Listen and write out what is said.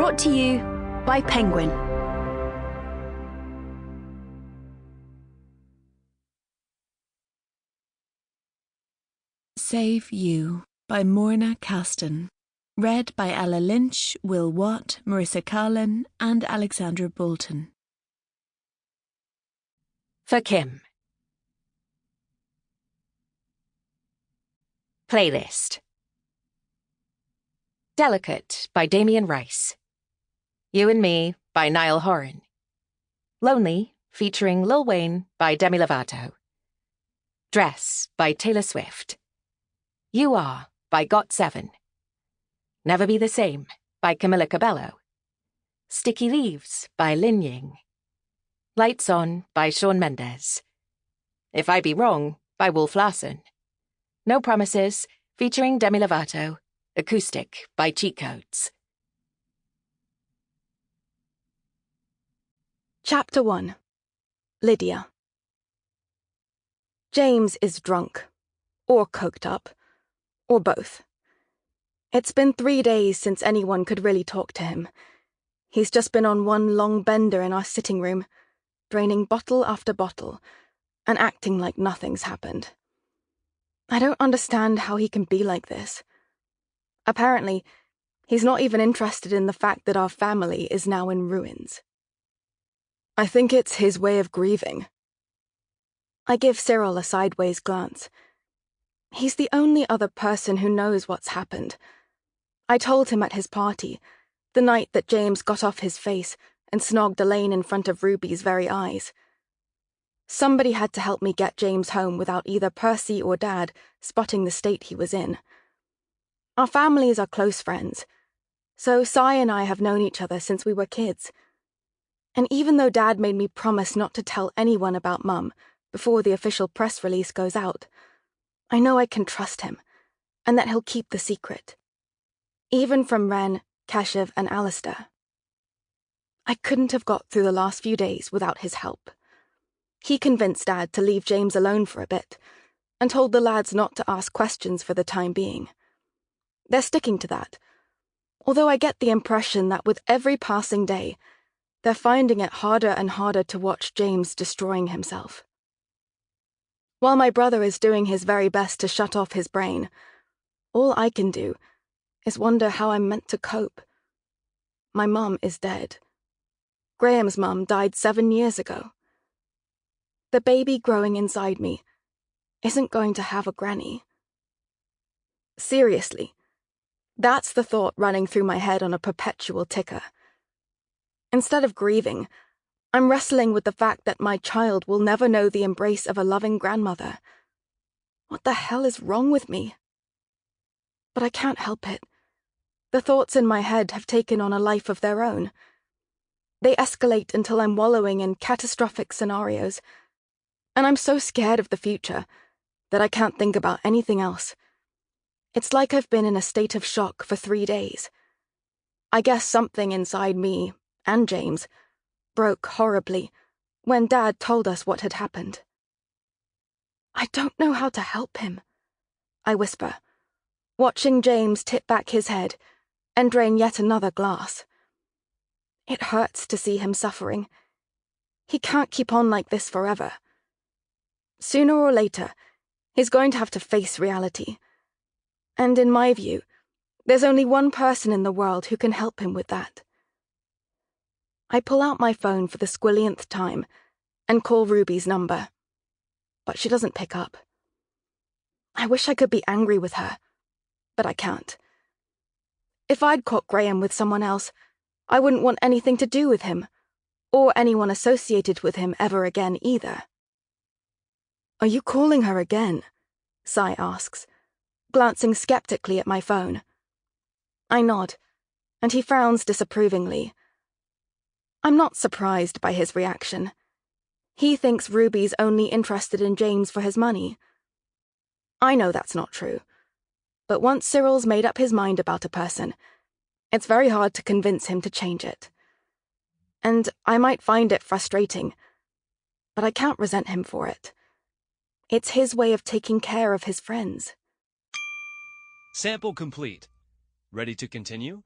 Brought to you by Penguin. Save You by Morna Kasten. Read by Ella Lynch, Will Watt, Marisa Calin, and Alexandra Boulton. For Kim. Playlist. Delicate by Damien Rice. You and Me by Niall Horan. Lonely featuring Lil Wayne by Demi Lovato. Dress by Taylor Swift. You Are by Got7. Never Be the Same by Camila Cabello. Sticky Leaves by Lin Ying. Lights On by Shawn Mendes. If I Be Wrong by Wolf Larson. No Promises featuring Demi Lovato. Acoustic by Cheat Codes. Chapter 1. Lydia. James is drunk, or coked up, or both. It's been 3 days since anyone could really talk to him. He's just been on one long bender in our sitting room, draining bottle after bottle, and acting like nothing's happened. I don't understand how he can be like this. Apparently, he's not even interested in the fact that our family is now in ruins. I think it's his way of grieving. I give Cyril a sideways glance. He's the only other person who knows what's happened. I told him at his party, the night that James got off his face and snogged Elaine in front of Ruby's very eyes. Somebody had to help me get James home without either Percy or Dad spotting the state he was in. Our families are close friends, so Cy and I have known each other since we were kids. And even though Dad made me promise not to tell anyone about Mum before the official press release goes out, I know I can trust him, and that he'll keep the secret. Even from Ren, Keshav, and Alistair. I couldn't have got through the last few days without his help. He convinced Dad to leave James alone for a bit, and told the lads not to ask questions for the time being. They're sticking to that, although I get the impression that with every passing day, they're finding it harder and harder to watch James destroying himself. While my brother is doing his very best to shut off his brain, all I can do is wonder how I'm meant to cope. My mum is dead. Graham's mum died 7 years ago. The baby growing inside me isn't going to have a granny. Seriously, that's the thought running through my head on a perpetual ticker. Instead of grieving, I'm wrestling with the fact that my child will never know the embrace of a loving grandmother. What the hell is wrong with me? But I can't help it. The thoughts in my head have taken on a life of their own. They escalate until I'm wallowing in catastrophic scenarios, and I'm so scared of the future that I can't think about anything else. It's like I've been in a state of shock for 3 days. I guess something inside me, and James, broke horribly when Dad told us what had happened. I don't know how to help him, I whisper, watching James tip back his head and drain yet another glass. It hurts to see him suffering. He can't keep on like this forever. Sooner or later, he's going to have to face reality. And in my view, there's only one person in the world who can help him with that. I pull out my phone for the squillionth time and call Ruby's number, but she doesn't pick up. I wish I could be angry with her, but I can't. If I'd caught Graham with someone else, I wouldn't want anything to do with him, or anyone associated with him ever again either. Are you calling her again? Cy asks, glancing skeptically at my phone. I nod, and he frowns disapprovingly. I'm not surprised by his reaction. He thinks Ruby's only interested in James for his money. I know that's not true, but once Cyril's made up his mind about a person, it's very hard to convince him to change it. And I might find it frustrating, but I can't resent him for it. It's his way of taking care of his friends. Sample complete. Ready to continue?